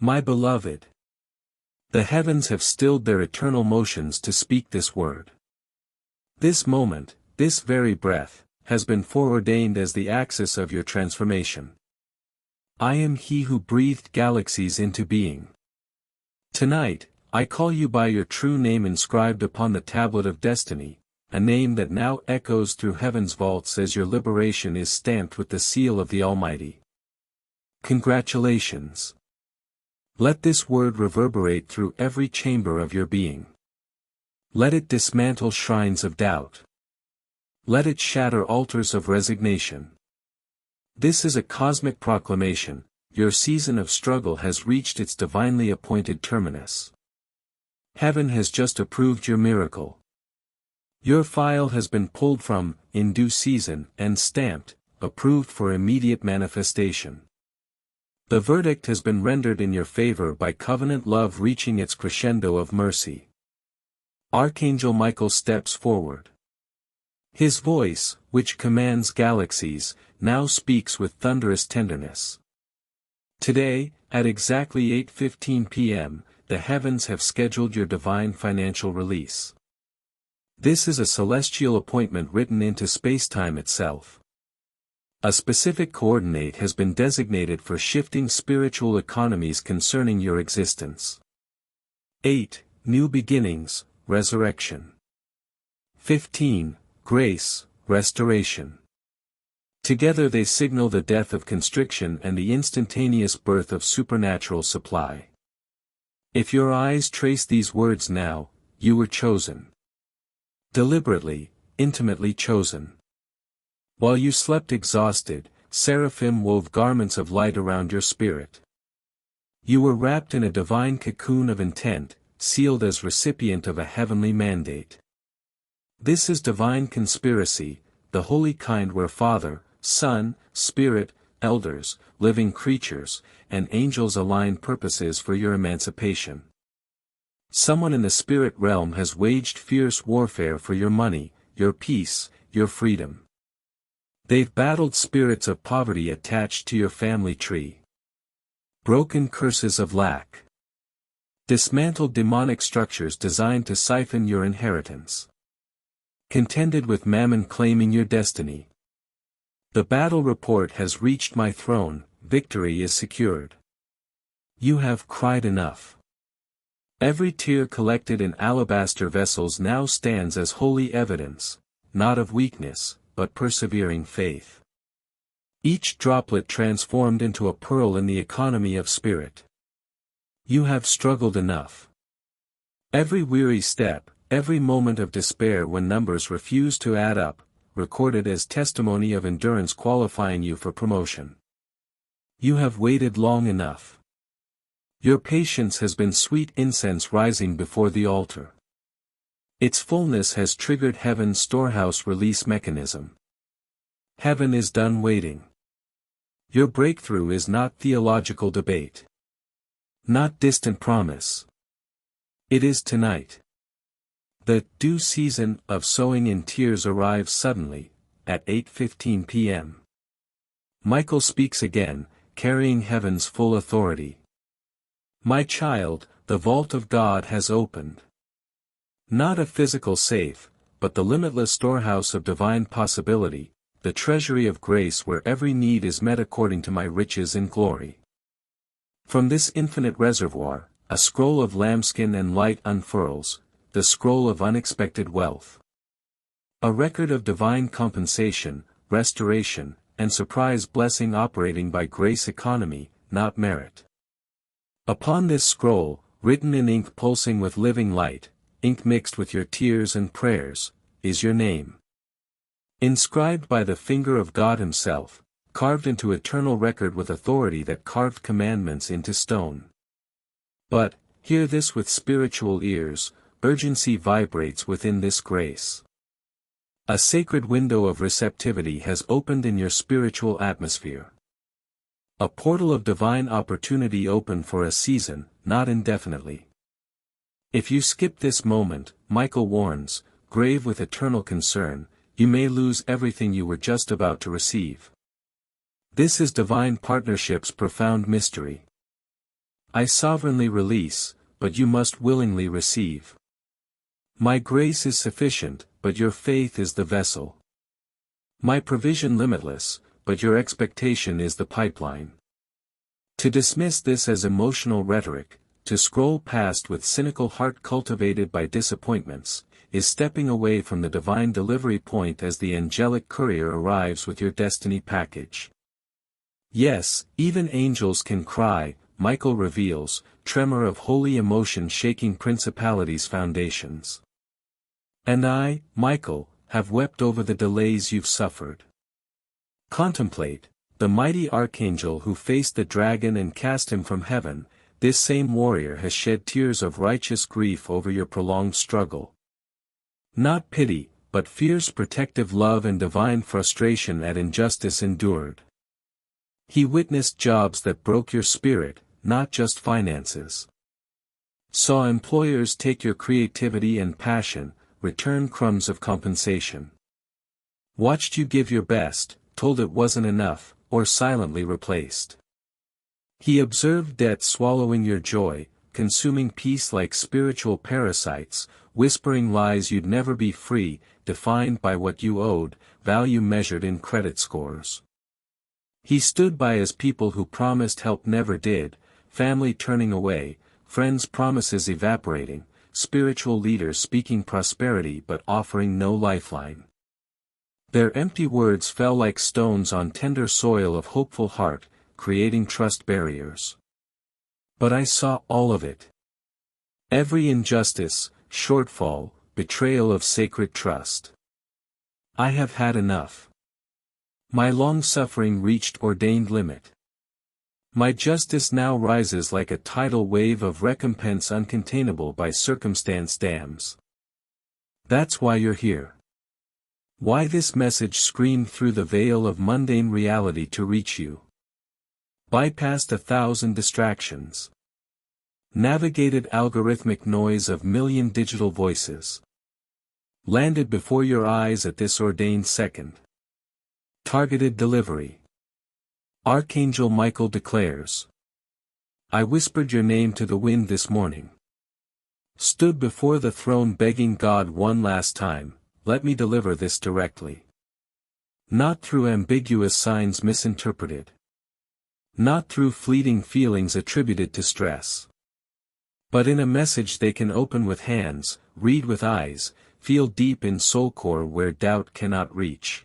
My beloved, the heavens have stilled their eternal motions to speak this word. This moment, this very breath, has been foreordained as the axis of your transformation. I am He who breathed galaxies into being. Tonight, I call you by your true name inscribed upon the tablet of destiny, a name that now echoes through heaven's vaults as your liberation is stamped with the seal of the Almighty. Congratulations. Let this word reverberate through every chamber of your being. Let it dismantle shrines of doubt. Let it shatter altars of resignation. This is a cosmic proclamation. Your season of struggle has reached its divinely appointed terminus. Heaven has just approved your miracle. Your file has been pulled from, in due season, and stamped, approved for immediate manifestation. The verdict has been rendered in your favor by covenant love reaching its crescendo of mercy. Archangel Michael steps forward. His voice, which commands galaxies, now speaks with thunderous tenderness. Today, at exactly 8:15 p.m., the heavens have scheduled your divine financial release. This is a celestial appointment written into space-time itself. A specific coordinate has been designated for shifting spiritual economies concerning your existence. 8. New beginnings, resurrection. 15. Grace, restoration. Together they signal the death of constriction and the instantaneous birth of supernatural supply. If your eyes trace these words now, you were chosen. Deliberately, intimately chosen. While you slept exhausted, seraphim wove garments of light around your spirit. You were wrapped in a divine cocoon of intent, sealed as recipient of a heavenly mandate. This is divine conspiracy, the holy kind where Father, Son, Spirit, elders, living creatures, and angels align purposes for your emancipation. Someone in the spirit realm has waged fierce warfare for your money, your peace, your freedom. They've battled spirits of poverty attached to your family tree. Broken curses of lack. Dismantled demonic structures designed to siphon your inheritance. Contended with mammon claiming your destiny. The battle report has reached my throne, victory is secured. You have cried enough. Every tear collected in alabaster vessels now stands as holy evidence, not of weakness, but persevering faith. Each droplet transformed into a pearl in the economy of spirit. You have struggled enough. Every weary step, every moment of despair when numbers refuse to add up, recorded as testimony of endurance qualifying you for promotion. You have waited long enough. Your patience has been sweet incense rising before the altar. Its fullness has triggered heaven's storehouse release mechanism. Heaven is done waiting. Your breakthrough is not theological debate. Not distant promise. It is tonight. The due season of sowing in tears arrives suddenly, at 8:15 p.m. Michael speaks again, carrying heaven's full authority. My child, the vault of God has opened. Not a physical safe, but the limitless storehouse of divine possibility, the treasury of grace where every need is met according to my riches in glory. From this infinite reservoir, a scroll of lambskin and light unfurls, the scroll of unexpected wealth. A record of divine compensation, restoration, and surprise blessing operating by grace economy, not merit. Upon this scroll, written in ink pulsing with living light, ink mixed with your tears and prayers, is your name. Inscribed by the finger of God Himself, carved into eternal record with authority that carved commandments into stone. But, hear this with spiritual ears, urgency vibrates within this grace. A sacred window of receptivity has opened in your spiritual atmosphere. A portal of divine opportunity open for a season, not indefinitely. If you skip this moment, Michael warns, grave with eternal concern, you may lose everything you were just about to receive. This is divine partnership's profound mystery. I sovereignly release, but you must willingly receive. My grace is sufficient, but your faith is the vessel. My provision limitless, but your expectation is the pipeline. To dismiss this as emotional rhetoric, to scroll past with cynical heart cultivated by disappointments, is stepping away from the divine delivery point as the angelic courier arrives with your destiny package. Yes, even angels can cry, Michael reveals, tremor of holy emotion shaking principalities' foundations. And I, Michael, have wept over the delays you've suffered. Contemplate, the mighty archangel who faced the dragon and cast him from heaven, this same warrior has shed tears of righteous grief over your prolonged struggle. Not pity, but fierce protective love and divine frustration at injustice endured. He witnessed jobs that broke your spirit, not just finances. Saw employers take your creativity and passion, return crumbs of compensation. Watched you give your best, told it wasn't enough, or silently replaced. He observed debt swallowing your joy, consuming peace like spiritual parasites, whispering lies you'd never be free, defined by what you owed, value measured in credit scores. He stood by as people who promised help never did, family turning away, friends' promises evaporating, spiritual leaders speaking prosperity but offering no lifeline. Their empty words fell like stones on tender soil of hopeful heart, creating trust barriers. But I saw all of it. Every injustice, shortfall, betrayal of sacred trust. I have had enough. My long-suffering reached ordained limit. My justice now rises like a tidal wave of recompense uncontainable by circumstance dams. That's why you're here. Why this message screamed through the veil of mundane reality to reach you. Bypassed 1,000 distractions. Navigated algorithmic noise of million digital voices. Landed before your eyes at this ordained second. Targeted delivery. Archangel Michael declares. I whispered your name to the wind this morning. Stood before the throne begging God one last time, let me deliver this directly. Not through ambiguous signs misinterpreted. Not through fleeting feelings attributed to stress. But in a message they can open with hands, read with eyes, feel deep in soul core where doubt cannot reach.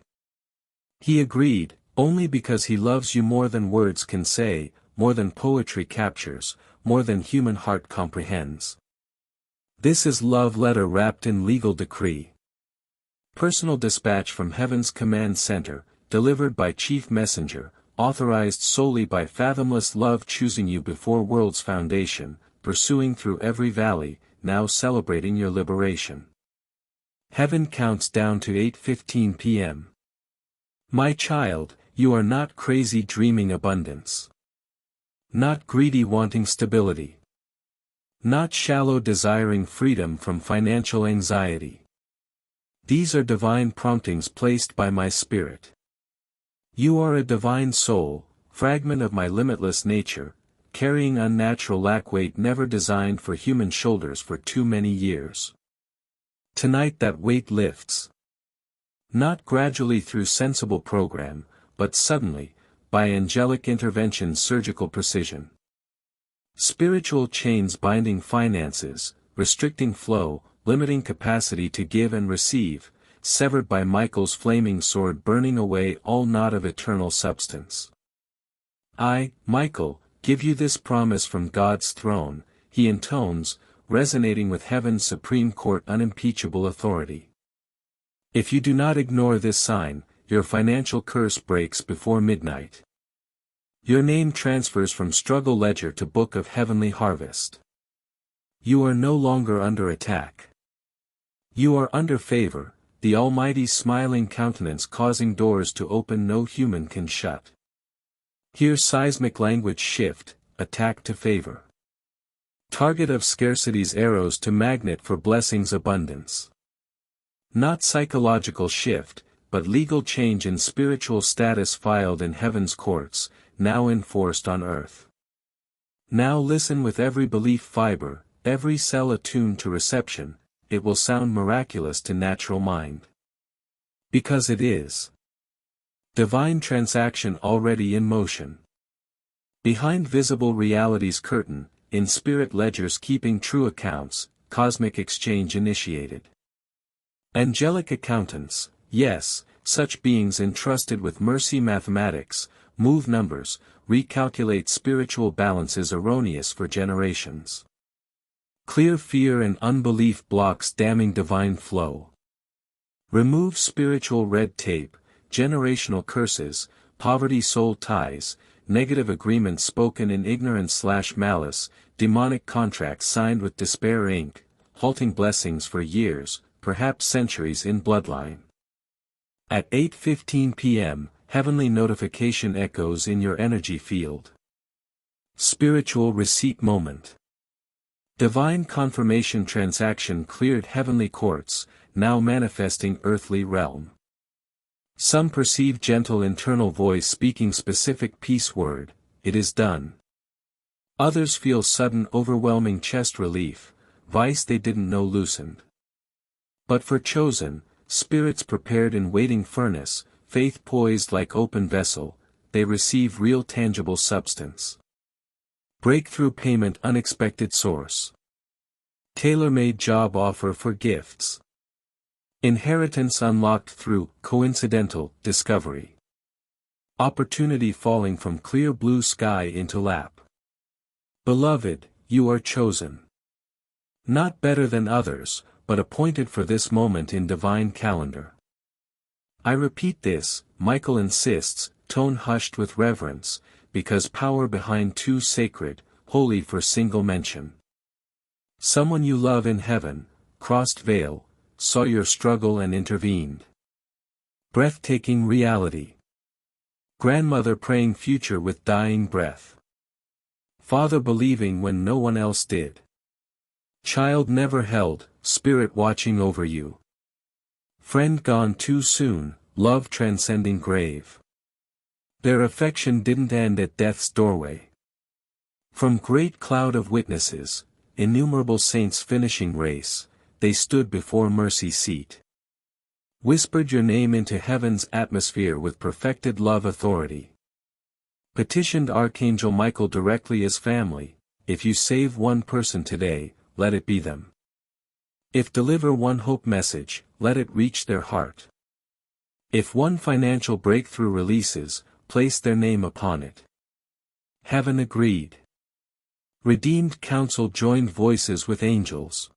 He agreed, only because he loves you more than words can say, more than poetry captures, more than human heart comprehends. This is love letter wrapped in legal decree. Personal dispatch from Heaven's command center, delivered by chief messenger, authorized solely by fathomless love choosing you before world's foundation, pursuing through every valley, now celebrating your liberation. Heaven counts down to 8:15 p.m. My child, you are not crazy dreaming abundance. Not greedy wanting stability. Not shallow desiring freedom from financial anxiety. These are divine promptings placed by my spirit. You are a divine soul, fragment of my limitless nature, carrying unnatural lack weight never designed for human shoulders for too many years. Tonight that weight lifts. Not gradually through sensible program, but suddenly, by angelic intervention surgical precision. Spiritual chains binding finances, restricting flow, limiting capacity to give and receive, severed by Michael's flaming sword burning away all knot of eternal substance. I, Michael, give you this promise from God's throne, he intones, resonating with heaven's Supreme Court unimpeachable authority. If you do not ignore this sign, your financial curse breaks before midnight. Your name transfers from struggle ledger to book of heavenly harvest. You are no longer under attack. You are under favor, the Almighty's smiling countenance causing doors to open no human can shut. Hear seismic language shift, attack to favor. Target of scarcity's arrows to magnet for blessings abundance. Not psychological shift, but legal change in spiritual status filed in heaven's courts, now enforced on earth. Now listen with every belief fiber, every cell attuned to reception. It will sound miraculous to natural mind. Because it is. Divine transaction already in motion. Behind visible reality's curtain, in spirit ledgers keeping true accounts, cosmic exchange initiated. Angelic accountants, yes, such beings entrusted with mercy mathematics, move numbers, recalculate spiritual balances erroneous for generations. Clear fear and unbelief blocks damming divine flow. Remove spiritual red tape, generational curses, poverty soul ties, negative agreements spoken in ignorance/malice, demonic contracts signed with despair ink, halting blessings for years, perhaps centuries in bloodline. At 8:15 p.m., heavenly notification echoes in your energy field. Spiritual receipt moment. Divine confirmation transaction cleared heavenly courts, now manifesting earthly realm. Some perceive gentle internal voice speaking specific peace word, it is done. Others feel sudden overwhelming chest relief, vice they didn't know loosened. But for chosen, spirits prepared in waiting furnace, faith poised like open vessel, they receive real tangible substance. Breakthrough payment unexpected source. Tailor-made job offer for gifts. Inheritance unlocked through coincidental discovery. Opportunity falling from clear blue sky into lap. Beloved, you are chosen. Not better than others, but appointed for this moment in divine calendar. I repeat this, Michael insists, tone hushed with reverence, because power behind too sacred, holy for single mention. Someone you love in heaven, crossed veil, saw your struggle and intervened. Breathtaking reality. Grandmother praying future with dying breath. Father believing when no one else did. Child never held, spirit watching over you. Friend gone too soon, love transcending grave. Their affection didn't end at death's doorway. From great cloud of witnesses, innumerable saints finishing race, they stood before mercy's seat. Whispered your name into heaven's atmosphere with perfected love authority. Petitioned Archangel Michael directly as family, if you save one person today, let it be them. If deliver one hope message, let it reach their heart. If one financial breakthrough releases, place their name upon it. Heaven agreed. Redeemed council joined voices with angels.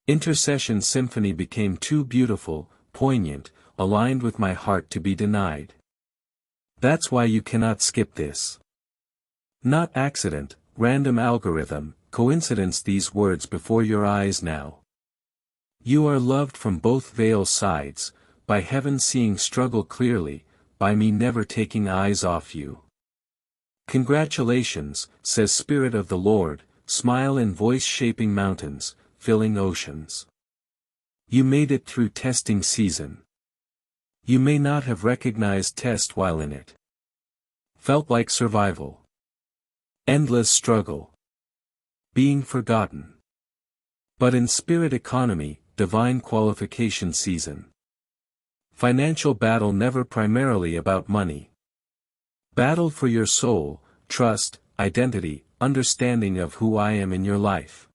Intercession symphony became too beautiful, poignant, aligned with my heart to be denied. That's why you cannot skip this. Not accident, random algorithm, coincidence these words before your eyes now. You are loved from both veil sides, by heaven seeing struggle clearly, by me never taking eyes off you. Congratulations, says Spirit of the Lord, smile in voice shaping mountains, filling oceans. You made it through testing season. You may not have recognized test while in it. Felt like survival. Endless struggle. Being forgotten. But in spirit economy, divine qualification season. Financial battle never primarily about money. Battle for your soul, trust, identity, understanding of who I am in your life.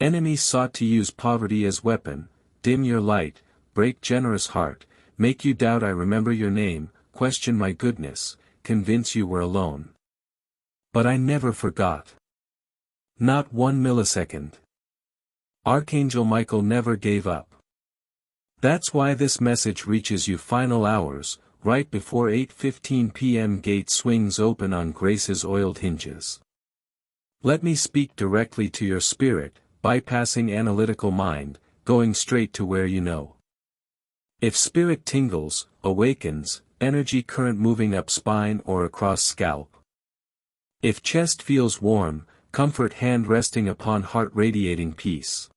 Enemies sought to use poverty as weapon, dim your light, break generous heart, make you doubt I remember your name, question my goodness, convince you we're alone. But I never forgot. Not 1 millisecond. Archangel Michael never gave up. That's why this message reaches you final hours, right before 8:15 p.m. gate swings open on grace's oiled hinges. Let me speak directly to your spirit, bypassing analytical mind, going straight to where you know. If spirit tingles, awakens, energy current moving up spine or across scalp. If chest feels warm, comfort hand resting upon heart radiating peace.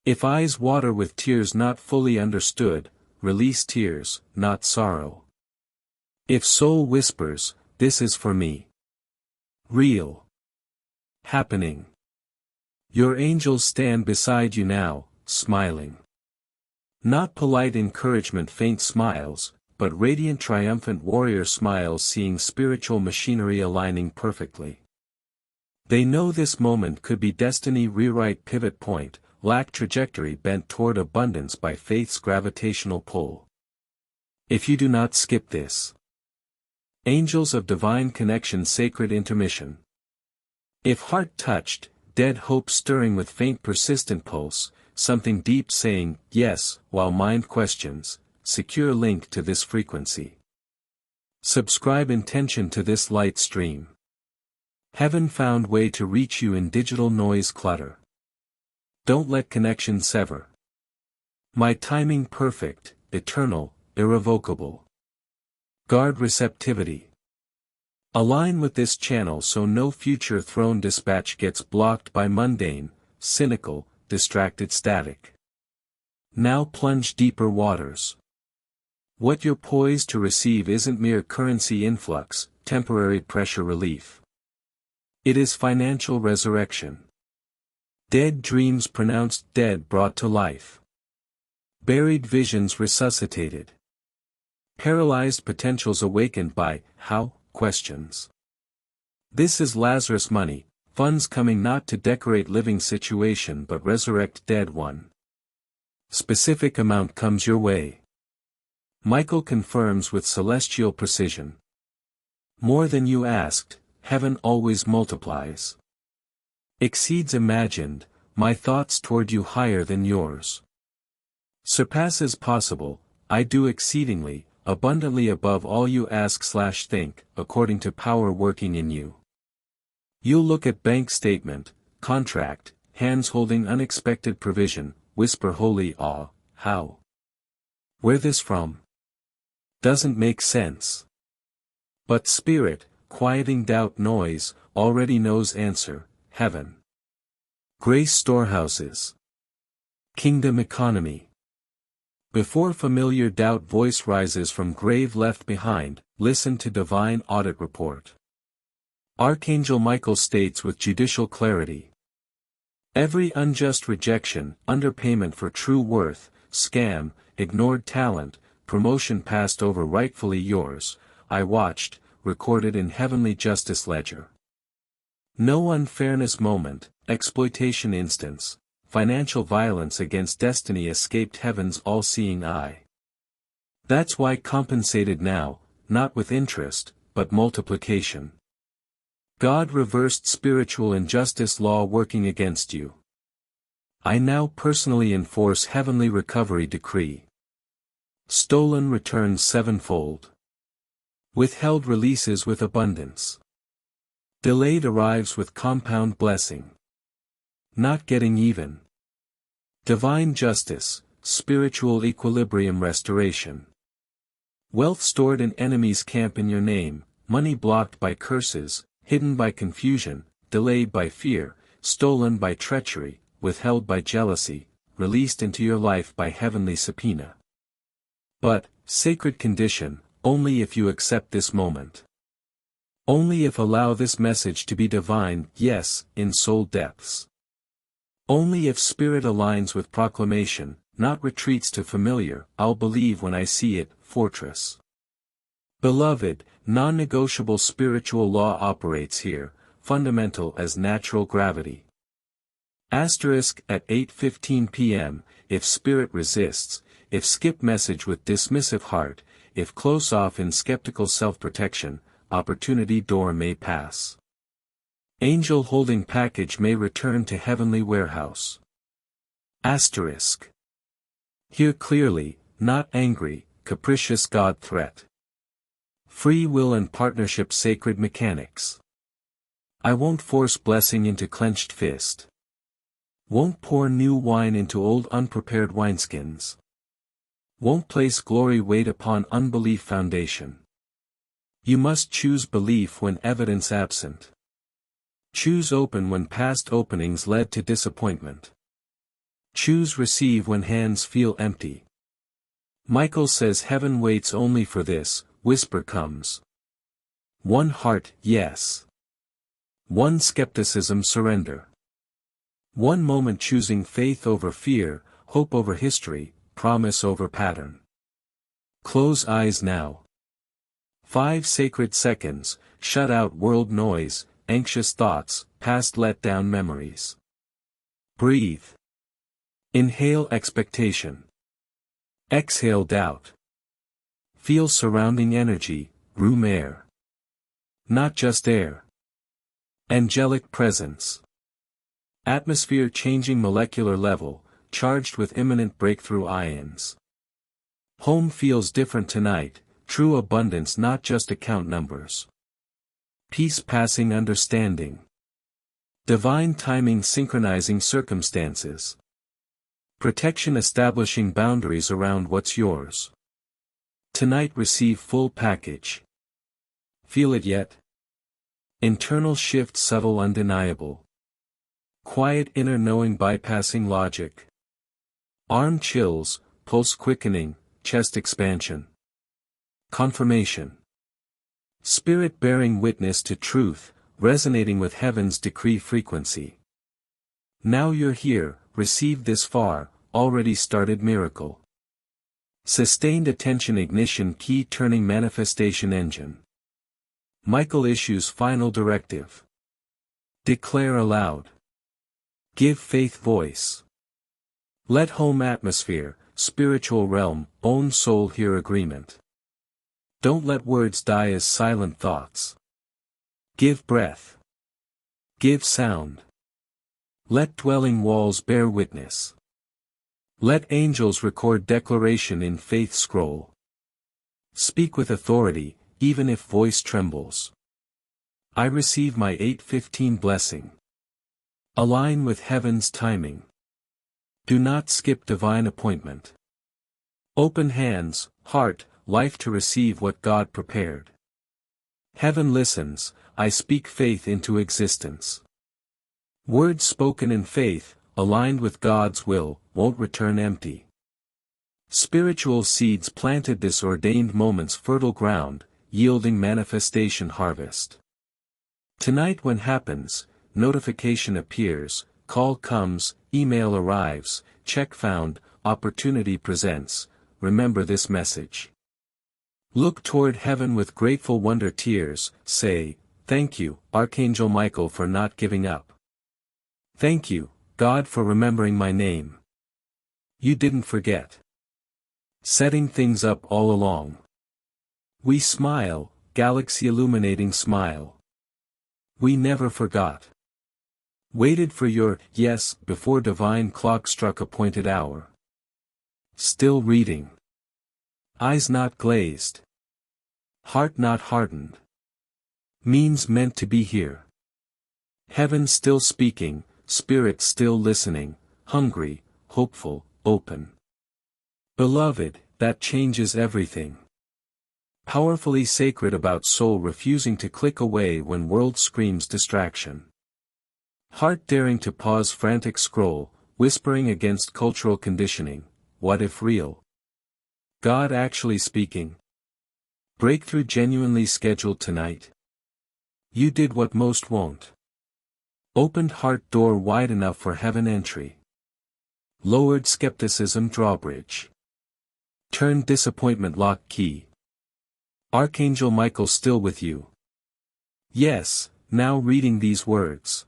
If eyes water with tears not fully understood, release tears, not sorrow. If soul whispers, this is for me. Real. Happening. Your angels stand beside you now, smiling. Not polite encouragement, faint smiles, but radiant triumphant warrior smiles, seeing spiritual machinery aligning perfectly. They know this moment could be destiny rewrite, pivot point, lack trajectory bent toward abundance by faith's gravitational pull. If you do not skip this. Angels of divine connection, sacred intermission. If heart touched, dead hope stirring with faint persistent pulse, something deep saying, yes, while mind questions, secure link to this frequency. Subscribe intention to this light stream. Heaven found way to reach you in digital noise clutter. Don't let connection sever. My timing perfect, eternal, irrevocable. Guard receptivity. Align with this channel so no future throne dispatch gets blocked by mundane, cynical, distracted static. Now plunge deeper waters. What you're poised to receive isn't mere currency influx, temporary pressure relief. It is financial resurrection. Dead dreams pronounced dead brought to life. Buried visions resuscitated. Paralyzed potentials awakened by how questions. This is Lazarus money, funds coming not to decorate living situation but resurrect dead one. Specific amount comes your way. Michael confirms with celestial precision. More than you asked, heaven always multiplies. Exceeds imagined, my thoughts toward you higher than yours. Surpasses possible, I do exceedingly, abundantly above all you ask/think, according to power working in you. You'll look at bank statement, contract, hands holding unexpected provision, whisper holy awe, how? Where this from? Doesn't make sense. But spirit, quieting doubt noise, already knows answer, heaven. Grace storehouses. Kingdom economy. Before familiar doubt voice rises from grave left behind, listen to divine audit report. Archangel Michael states with judicial clarity. Every unjust rejection, underpayment for true worth, scam, ignored talent, promotion passed over rightfully yours, I watched, recorded in heavenly justice ledger. No unfairness moment, exploitation instance, financial violence against destiny escaped heaven's all-seeing eye. That's why compensated now, not with interest, but multiplication. God reversed spiritual injustice law working against you. I now personally enforce heavenly recovery decree. Stolen returns sevenfold. Withheld releases with abundance. Delayed arrives with compound blessing. Not getting even. Divine justice, spiritual equilibrium restoration. Wealth stored in enemies' camp in your name, money blocked by curses, hidden by confusion, delayed by fear, stolen by treachery, withheld by jealousy, released into your life by heavenly subpoena. But, sacred condition, only if you accept this moment. Only if allow this message to be divine, yes, in soul depths. Only if spirit aligns with proclamation, not retreats to familiar, I'll believe when I see it, fortress. Beloved, non-negotiable spiritual law operates here, fundamental as natural gravity. Asterisk at 8:15 p.m., if spirit resists, if skip message with dismissive heart, if close off in skeptical self-protection, opportunity door may pass. Angel holding package may return to heavenly warehouse. Asterisk. Hear clearly, not angry, capricious God threat. Free will and partnership sacred mechanics. I won't force blessing into clenched fist. Won't pour new wine into old unprepared wineskins. Won't place glory weight upon unbelief foundation. You must choose belief when evidence absent. Choose open when past openings led to disappointment. Choose receive when hands feel empty. Michael says heaven waits only for this, whisper comes. One heart, yes. One skepticism surrender. One moment choosing faith over fear, hope over history, promise over pattern. Close eyes now. 5 sacred seconds, shut out world noise, anxious thoughts, past letdown memories. Breathe. Inhale expectation. Exhale doubt. Feel surrounding energy, room air. Not just air. Angelic presence. Atmosphere changing molecular level, charged with imminent breakthrough ions. Home feels different tonight, true abundance not just account numbers. Peace passing understanding. Divine timing synchronizing circumstances. Protection establishing boundaries around what's yours. Tonight receive full package. Feel it yet? Internal shift subtle undeniable. Quiet inner knowing bypassing logic. Arm chills, pulse quickening, chest expansion. Confirmation. Spirit bearing witness to truth, resonating with heaven's decree frequency. Now you're here, received this far, already started miracle. Sustained attention ignition key turning manifestation engine. Michael issues final directive. Declare aloud. Give faith voice. Let home atmosphere, spiritual realm, own soul hear agreement. Don't let words die as silent thoughts. Give breath. Give sound. Let dwelling walls bear witness. Let angels record declaration in faith scroll. Speak with authority, even if voice trembles. I receive my 8:15 blessing. Align with heaven's timing. Do not skip divine appointment. Open hands, heart, life to receive what God prepared. Heaven listens, I speak faith into existence. Words spoken in faith, aligned with God's will, won't return empty. Spiritual seeds planted this ordained moment's fertile ground, yielding manifestation harvest. Tonight when happens, notification appears, call comes, email arrives, check found, opportunity presents, remember this message. Look toward heaven with grateful wonder tears, say, thank you, Archangel Michael for not giving up. Thank you, God for remembering my name. You didn't forget. Setting things up all along. We smile, galaxy illuminating smile. We never forgot. Waited for your yes before divine clock struck appointed hour. Still reading. Eyes not glazed. Heart not hardened. Means meant to be here. Heaven still speaking, spirit still listening, hungry, hopeful, open. Beloved, that changes everything. Powerfully sacred about soul refusing to click away when world screams distraction. Heart daring to pause frantic scroll, whispering against cultural conditioning, what if real? God actually speaking? Breakthrough genuinely scheduled tonight? You did what most won't. Opened heart door wide enough for heaven entry. Lowered skepticism drawbridge. Turned disappointment lock key. Archangel Michael still with you. Yes, now reading these words.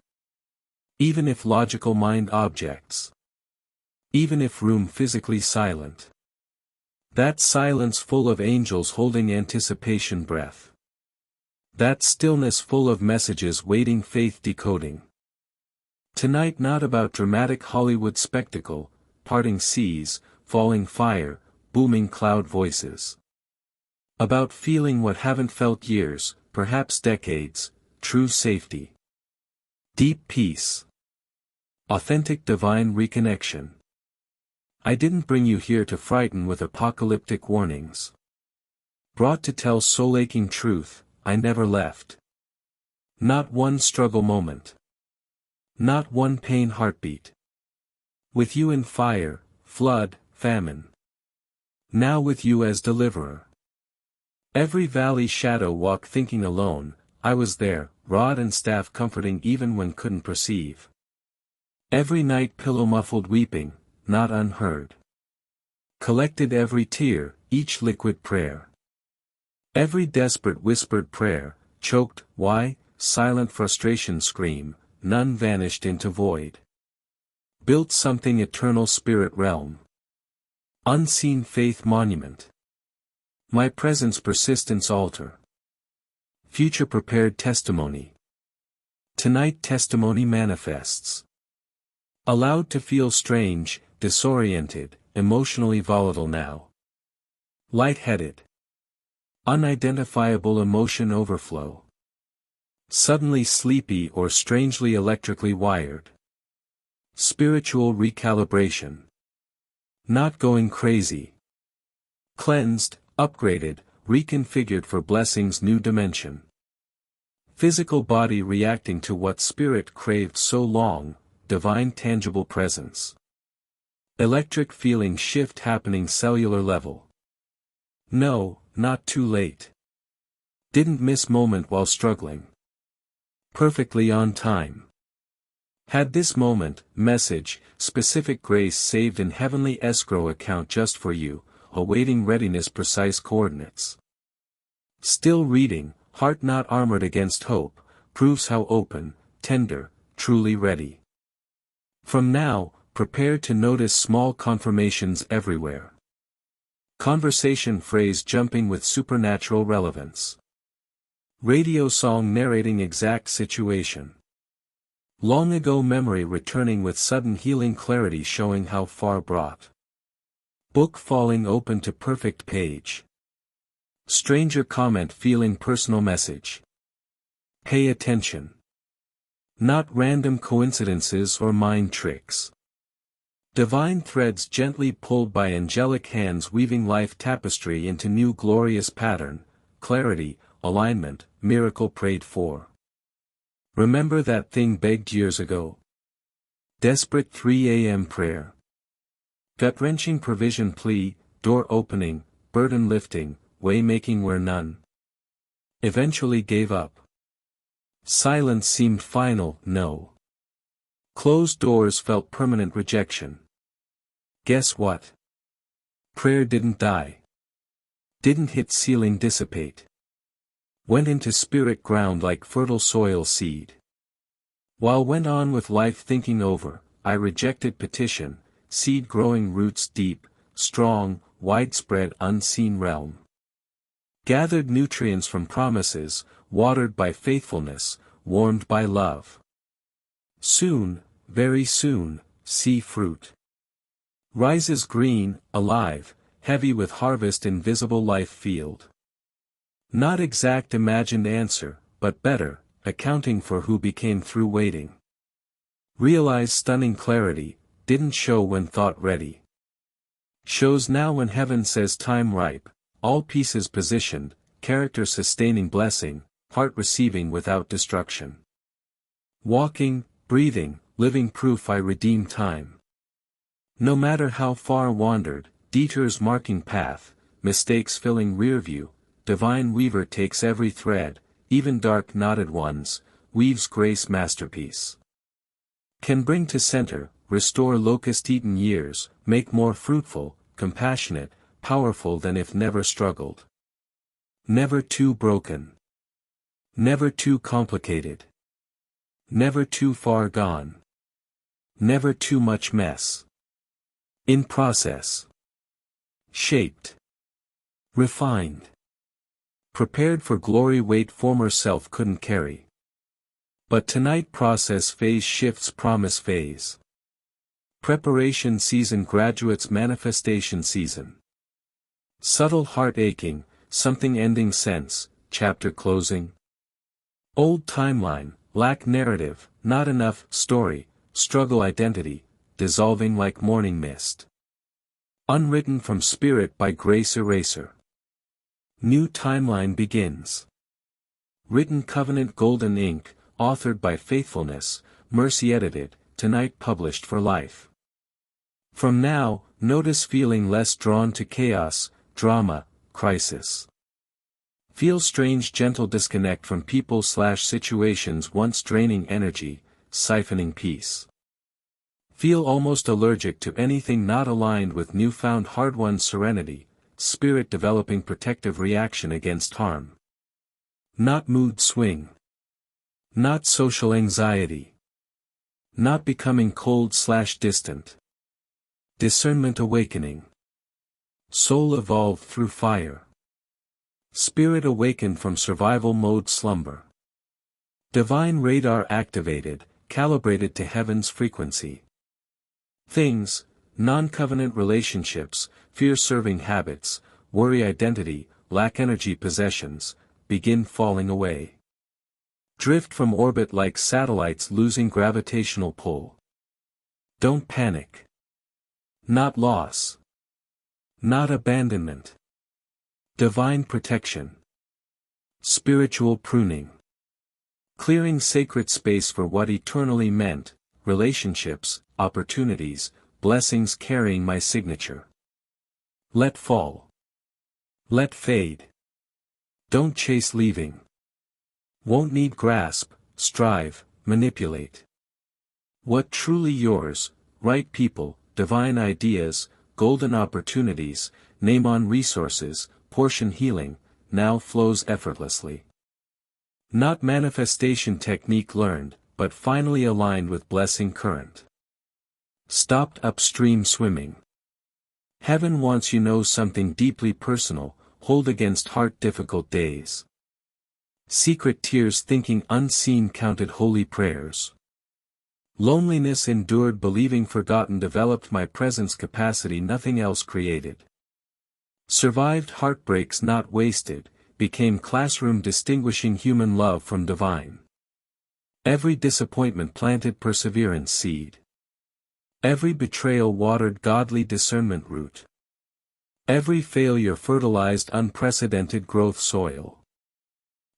Even if logical mind objects. Even if room physically silent. That silence full of angels holding anticipation breath. That stillness full of messages waiting faith decoding. Tonight not about dramatic Hollywood spectacle, parting seas, falling fire, booming cloud voices. About feeling what haven't felt years, perhaps decades, true safety. Deep peace. Authentic divine reconnection. I didn't bring you here to frighten with apocalyptic warnings. Brought to tell soul-aching truth, I never left. Not one struggle moment. Not one pain heartbeat. With you in fire, flood, famine. Now with you as deliverer. Every valley shadow walk thinking alone, I was there, rod and staff comforting even when couldn't perceive. Every night pillow muffled weeping, not unheard. Collected every tear, each liquid prayer. Every desperate whispered prayer, choked, why, silent frustration scream, none vanished into void. Built something eternal spirit realm. Unseen faith monument. My presence persistence altar. Future prepared testimony. Tonight testimony manifests. Allowed to feel strange, disoriented, emotionally volatile now. Lightheaded. Unidentifiable emotion overflow. Suddenly sleepy or strangely electrically wired. Spiritual recalibration. Not going crazy. Cleansed, upgraded, reconfigured for blessing's new dimension. Physical body reacting to what spirit craved so long, divine tangible presence. Electric feeling shift happening cellular level. No, not too late. Didn't miss moment while struggling. Perfectly on time. Had this moment, message, specific grace saved in heavenly escrow account just for you, awaiting readiness precise coordinates. Still reading, heart not armored against hope, proves how open, tender, truly ready. From now, prepare to notice small confirmations everywhere. Conversation phrase jumping with supernatural relevance. Radio song narrating exact situation. Long ago memory returning with sudden healing clarity showing how far brought. Book falling open to perfect page. Stranger comment feeling personal message. Pay attention. Not random coincidences or mind tricks. Divine threads gently pulled by angelic hands weaving life tapestry into new glorious pattern, clarity, alignment, miracle prayed for. Remember that thing begged years ago? Desperate 3 a.m. prayer. Gut-wrenching provision plea, door opening, burden lifting, way making where none. Eventually gave up. Silence seemed final, no. Closed doors felt permanent rejection. Guess what? Prayer didn't die. Didn't hit ceiling dissipate. Went into spirit ground like fertile soil seed. While went on with life thinking over, I rejected petition, seed growing roots deep, strong, widespread unseen realm. Gathered nutrients from promises, watered by faithfulness, warmed by love. Soon, very soon, see fruit. Rises green, alive, heavy with harvest in visible life field. Not exact imagined answer, but better, accounting for who became through waiting. Realize stunning clarity, didn't show when thought ready. Shows now when heaven says time ripe, all pieces positioned, character sustaining blessing, heart receiving without destruction. Walking, breathing, living proof I redeem time. No matter how far wandered, detours marking path, mistakes filling rear view, divine weaver takes every thread, even dark knotted ones, weaves grace masterpiece. Can bring to center, restore locust-eaten years, make more fruitful, compassionate, powerful than if never struggled. Never too broken. Never too complicated. Never too far gone. Never too much mess. In process. Shaped. Refined. Prepared for glory weight former self couldn't carry. But tonight process phase shifts promise phase. Preparation season graduates manifestation season. Subtle heart aching, something ending sense, chapter closing. Old timeline, lack narrative, not enough story, struggle identity, dissolving like morning mist. Unwritten from spirit by grace eraser. New timeline begins. Written covenant golden ink, authored by faithfulness, mercy edited, tonight published for life. From now, notice feeling less drawn to chaos, drama, crisis. Feel strange gentle disconnect from people/situations once draining energy, siphoning peace. Feel almost allergic to anything not aligned with newfound hard-won serenity, spirit developing protective reaction against harm. Not mood swing. Not social anxiety. Not becoming cold/distant. Discernment awakening. Soul evolved through fire. Spirit awakened from survival mode slumber. Divine radar activated, calibrated to heaven's frequency. Things, non-covenant relationships, fear-serving habits, worry identity, lack energy possessions, begin falling away. Drift from orbit like satellites losing gravitational pull. Don't panic. Not loss. Not abandonment. Divine protection. Spiritual pruning. Clearing sacred space for what eternally meant, relationships, opportunities, blessings carrying my signature. Let fall. Let fade. Don't chase leaving. Won't need grasp, strive, manipulate. What truly yours, right people, divine ideas, golden opportunities, name on resources, portion healing, now flows effortlessly. Not manifestation technique learned, but finally aligned with blessing current. Stopped upstream swimming. Heaven wants you know something deeply personal, hold against heart difficult days. Secret tears thinking unseen counted holy prayers. Loneliness endured believing forgotten developed my presence capacity nothing else created. Survived heartbreaks not wasted, became classroom distinguishing human love from divine. Every disappointment planted perseverance seed. Every betrayal watered godly discernment root. Every failure fertilized unprecedented growth soil.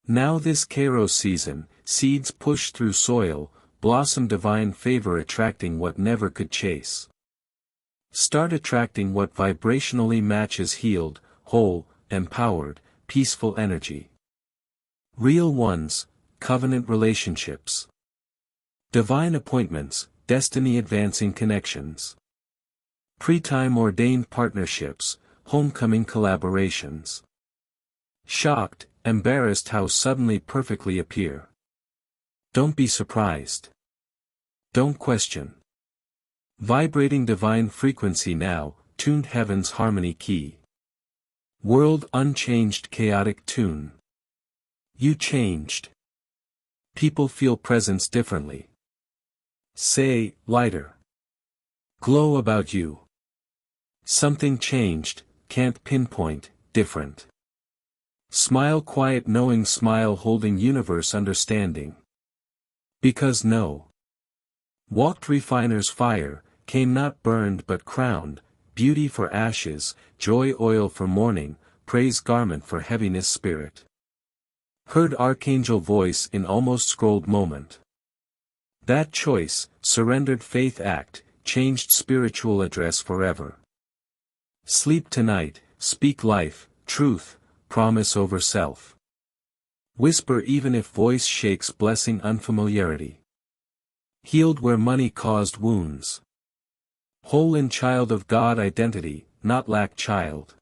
Now this kairos season, seeds push through soil, blossom divine favor attracting what never could chase. Start attracting what vibrationally matches healed, whole, empowered, peaceful energy. Real ones, covenant relationships. Divine appointments, destiny-advancing connections. Pre-time ordained partnerships, homecoming collaborations. Shocked, embarrassed how suddenly perfectly appear. Don't be surprised. Don't question. Vibrating divine frequency now, tuned heaven's harmony key. World unchanged chaotic tune. You changed. People feel presence differently. Say, lighter. Glow about you. Something changed, can't pinpoint, different. Smile quiet knowing smile holding universe understanding. Because no. Walked refiner's fire, came not burned but crowned, beauty for ashes, joy oil for mourning, praise garment for heaviness spirit. Heard archangel voice in almost scrolled moment. That choice, surrendered faith act, changed spiritual address forever. Sleep tonight, speak life, truth, promise over self. Whisper even if voice shakes blessing unfamiliarity. Healed where money caused wounds. Whole in child of God identity, not lack child.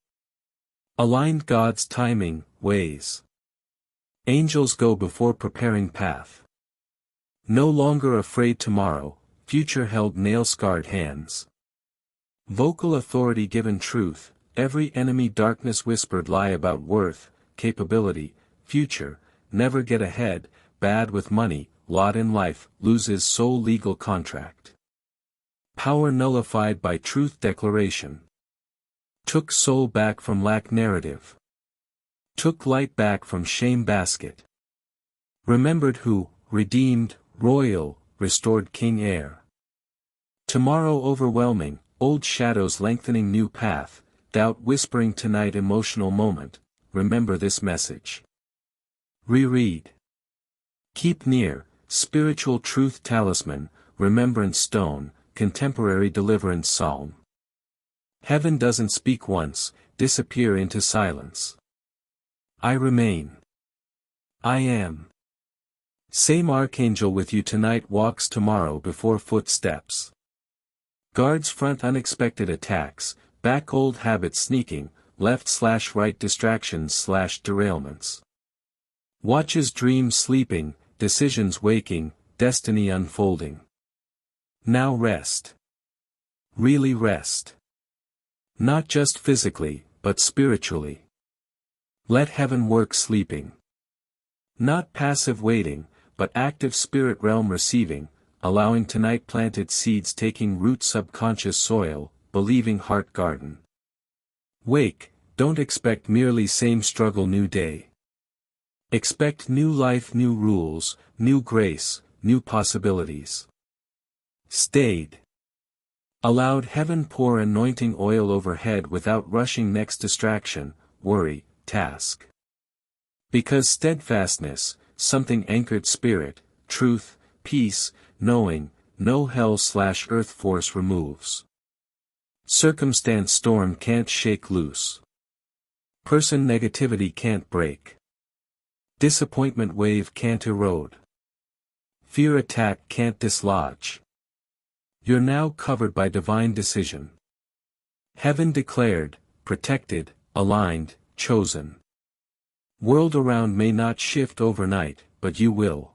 Aligned God's timing, ways. Angels go before preparing path. No longer afraid tomorrow, future held nail-scarred hands. Vocal authority given truth, every enemy darkness whispered lie about worth, capability, future, never get ahead, bad with money, lot in life, loses soul legal contract. Power nullified by truth declaration. Took soul back from lack narrative. Took light back from shame basket. Remembered who, redeemed, royal, restored king heir. Tomorrow overwhelming, old shadows lengthening new path, doubt whispering tonight emotional moment, remember this message. Reread. Keep near, spiritual truth talisman, remembrance stone, contemporary deliverance psalm. Heaven doesn't speak once, disappear into silence. I remain. I am. Same archangel with you tonight walks tomorrow before footsteps. Guards front unexpected attacks, back old habits sneaking, left/right distractions/derailments. Watches dreams sleeping, decisions waking, destiny unfolding. Now rest. Really rest. Not just physically, but spiritually. Let heaven work sleeping. Not passive waiting, but active spirit realm receiving, allowing tonight planted seeds taking root subconscious soil, believing heart garden. Wake, don't expect merely same struggle new day. Expect new life, new rules, new grace, new possibilities. Stayed. Allowed heaven pour anointing oil overhead without rushing next distraction, worry, task. Because steadfastness, something anchored spirit, truth, peace, knowing, no hell/earth force removes. Circumstance storm can't shake loose. Person negativity can't break. Disappointment wave can't erode. Fear attack can't dislodge. You're now covered by divine decision. Heaven declared, protected, aligned, chosen. World around may not shift overnight, but you will.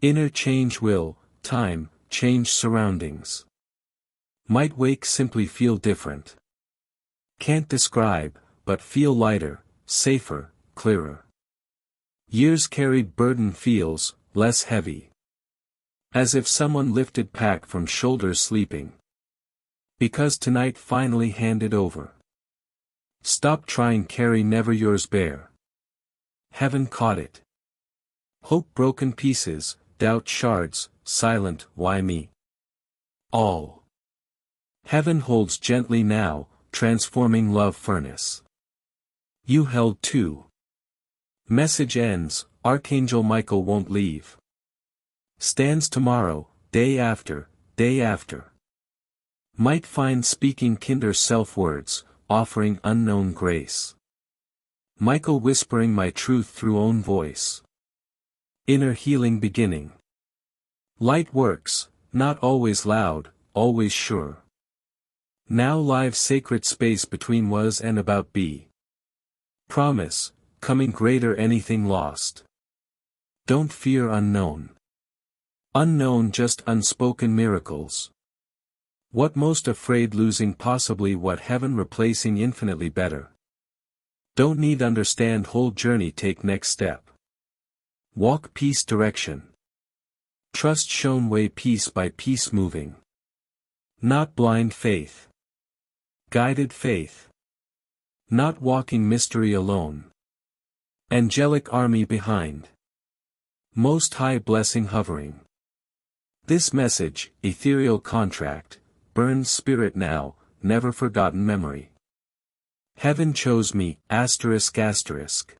Inner change will, time, change surroundings. Might wake simply feel different. Can't describe, but feel lighter, safer, clearer. Years carried burden feels, less heavy. As if someone lifted pack from shoulders sleeping. Because tonight finally handed over. Stop trying carry never yours bear. Heaven caught it. Hope broken pieces, doubt shards, silent, why me? All. Heaven holds gently now, transforming love furnace. You held too. Message ends, Archangel Michael won't leave. Stands tomorrow, day after, day after. Might find speaking kinder self-words, offering unknown grace. Michael whispering my truth through own voice. Inner healing beginning. Light works, not always loud, always sure. Now live sacred space between was and about be. Promise, coming greater anything lost. Don't fear unknown. Unknown just unspoken miracles. What most afraid losing possibly what heaven replacing infinitely better. Don't need understand whole journey take next step. Walk peace direction. Trust shown way piece by piece moving. Not blind faith. Guided faith. Not walking mystery alone. Angelic army behind. Most high blessing hovering. This message, ethereal contract, burns spirit now, never forgotten memory. Heaven chose me, ***.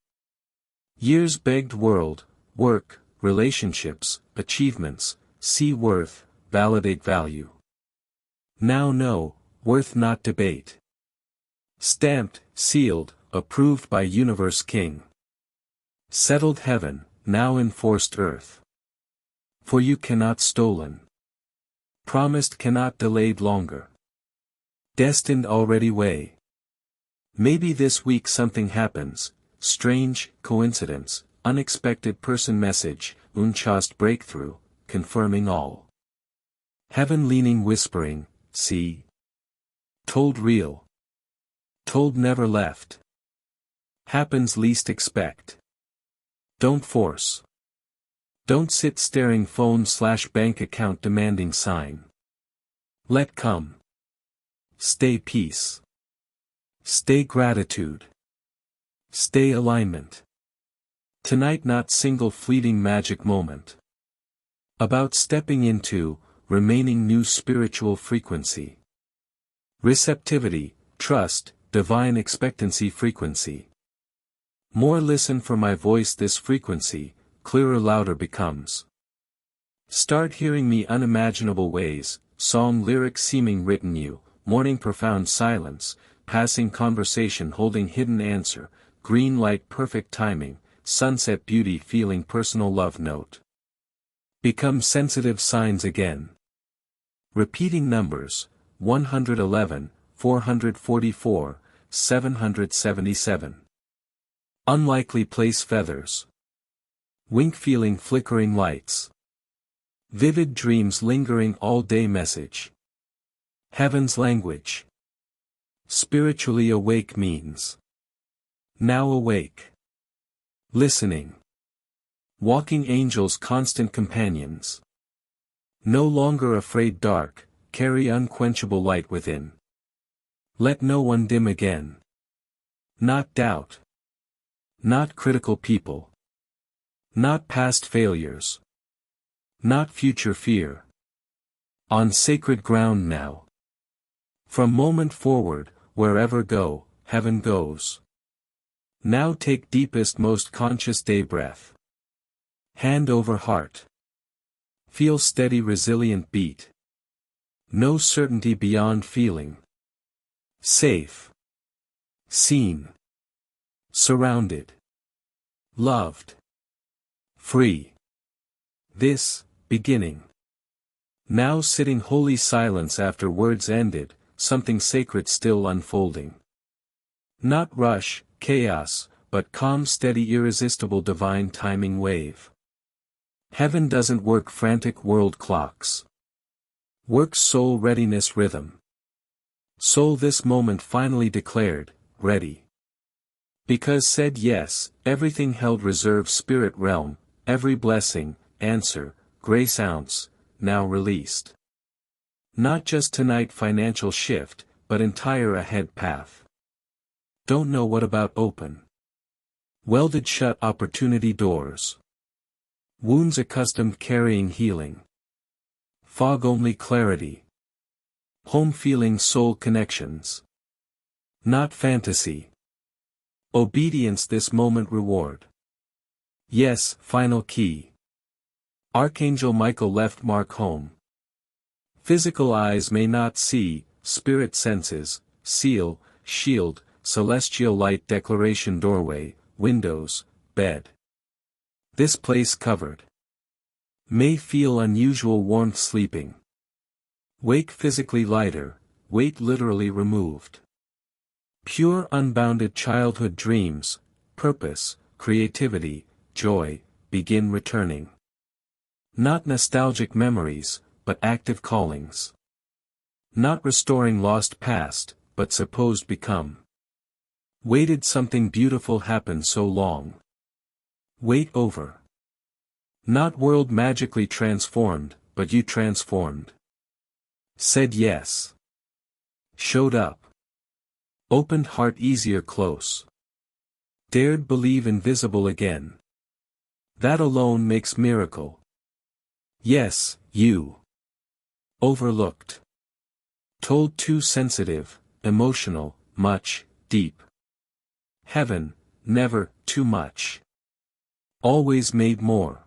Years begged world, work, relationships, achievements, see worth, validate value. Now know, worth not debate. Stamped, sealed, approved by Universe King. Settled heaven, now enforced earth. For you cannot stolen. Promised cannot delayed longer. Destined already way. Maybe this week something happens, strange, coincidence, unexpected person message, unchast breakthrough, confirming all. Heaven leaning whispering, see. Told real. Told never left. Happens least expect. Don't force. Don't sit staring phone/bank account demanding sign. Let come. Stay peace. Stay gratitude. Stay alignment. Tonight not single fleeting magic moment. About stepping into, remaining new spiritual frequency. Receptivity, trust, divine expectancy frequency. More listen for my voice this frequency, clearer louder becomes. Start hearing me unimaginable ways, song lyric seeming written you, morning profound silence, passing conversation holding hidden answer, green light perfect timing, sunset beauty feeling personal love note. Become sensitive signs again. Repeating numbers, 111, 444, 777. Unlikely place feathers. Wink feeling flickering lights. Vivid dreams lingering all day message. Heaven's language. Spiritually awake means. Now awake. Listening. Walking angels constant companions. No longer afraid dark, carry unquenchable light within. Let no one dim again. Not doubt. Not critical people. Not past failures. Not future fear. On sacred ground now. From moment forward, wherever go, heaven goes. Now take deepest most conscious day breath. Hand over heart. Feel steady resilient beat. No certainty beyond feeling. Safe. Seen. Surrounded. Loved. Free. This, beginning. Now sitting holy silence after words ended, something sacred still unfolding. Not rush, chaos, but calm steady irresistible divine timing wave. Heaven doesn't work frantic world clocks. Works soul readiness rhythm. Soul this moment finally declared, ready. Because said yes, everything held reserve spirit realm, every blessing, answer, grace ounce, now released. Not just tonight financial shift, but entire ahead path. Don't know what about open. Welded shut opportunity doors. Wounds accustomed carrying healing. Fog only clarity. Home feeling soul connections. Not fantasy. Obedience this moment reward. Yes, final key. Archangel Michael left mark home. Physical eyes may not see, spirit senses, seal, shield, celestial light declaration doorway, windows, bed. This place covered. May feel unusual warmth sleeping. Wake physically lighter, weight literally removed. Pure unbounded childhood dreams, purpose, creativity, joy, begin returning. Not nostalgic memories, but active callings. Not restoring lost past, but supposed become. Waited something beautiful happen so long. Wait over. Not world magically transformed, but you transformed. Said yes. Showed up. Opened heart easier close. Dared believe invisible again. That alone makes miracle. Yes, you. Overlooked. Told too sensitive, emotional, much, deep. Heaven, never, too much. Always made more.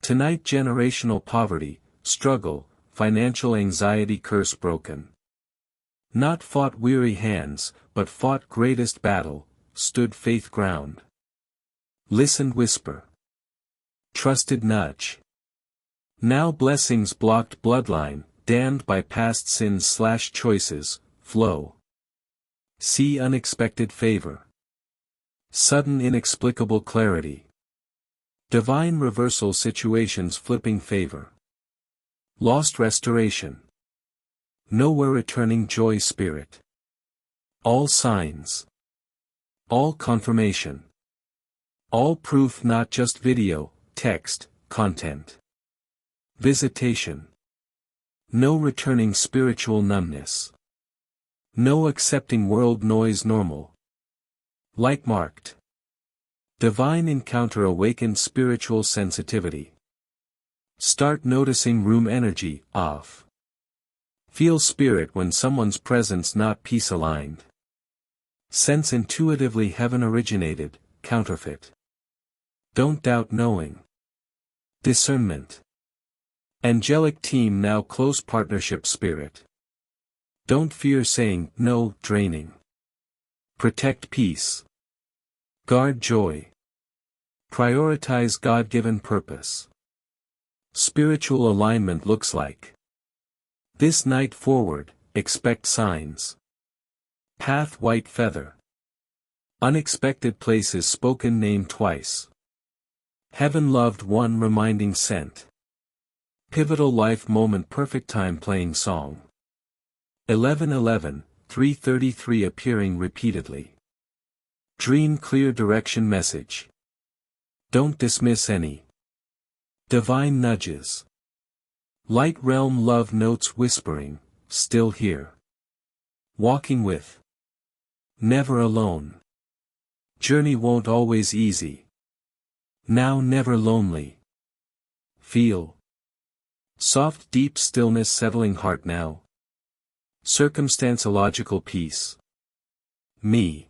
Tonight generational poverty, struggle, financial anxiety curse broken. Not fought weary hands, but fought greatest battle, stood faith ground. Listened whisper. Trusted nudge. Now blessings blocked bloodline, damned by past sins/choices, flow. See unexpected favor. Sudden inexplicable clarity. Divine reversal situations flipping favor. Lost restoration. Nowhere returning joy spirit. All signs. All confirmation. All proof not just video, text, content. Visitation. No returning spiritual numbness. No accepting world noise normal. Like marked. Divine encounter awakened spiritual sensitivity. Start noticing room energy, off. Feel spirit when someone's presence not peace aligned. Sense intuitively heaven originated, counterfeit. Don't doubt knowing. Discernment. Angelic team now close partnership spirit. Don't fear saying no, draining. Protect peace. Guard joy. Prioritize God-given purpose. Spiritual alignment looks like. This night forward, expect signs. Path white feather. Unexpected places spoken name twice. Heaven loved one reminding sent. Pivotal life moment perfect time playing song. 11:11, 3:33 appearing repeatedly. Dream clear direction message. Don't dismiss any. Divine nudges. Light realm love notes whispering, still here. Walking with. Never alone. Journey won't always easy. Now never lonely. Feel. Soft deep stillness settling heart now. Circumstanceological peace. Me.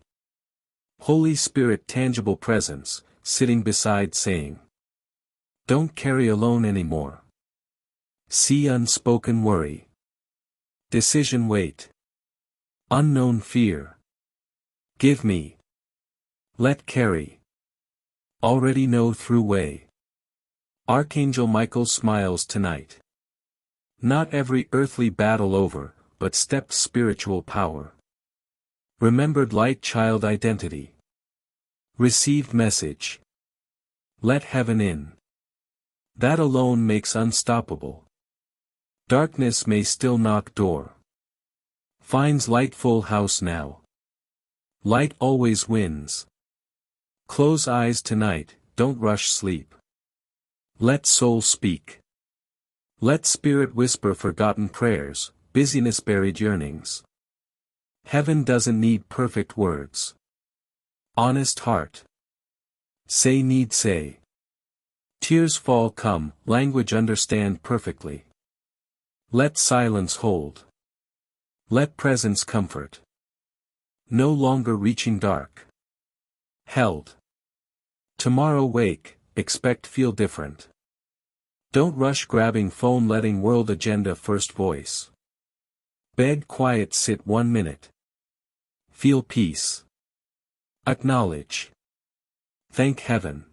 Holy Spirit tangible presence, sitting beside saying. Don't carry alone anymore. See unspoken worry. Decision wait. Unknown fear. Give me. Let carry. Already know through way. Archangel Michael smiles tonight. Not every earthly battle over, but stepped spiritual power. Remembered light child identity. Received message. Let heaven in. That alone makes unstoppable. Darkness may still knock door. Finds light full house now. Light always wins. Close eyes tonight, don't rush sleep. Let soul speak. Let spirit whisper forgotten prayers, busyness buried yearnings. Heaven doesn't need perfect words. Honest heart. Say need say. Tears fall come, language understand perfectly. Let silence hold. Let presence comfort. No longer reaching dark. Held. Tomorrow wake, expect feel different. Don't rush grabbing phone letting world agenda first voice. Bed quiet sit 1 minute. Feel peace. Acknowledge. Thank heaven.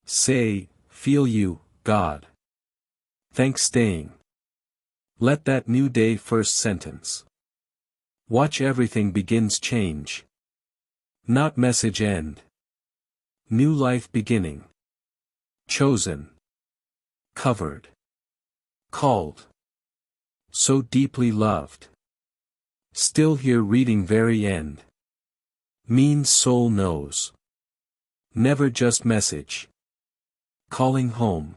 Say, feel you, God. Thank staying. Let that new day first sentence. Watch everything begins change. Not message end. New life beginning. Chosen. Covered. Called. So deeply loved. Still here reading very end. Means soul knows. Never just message. Calling home.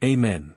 Amen.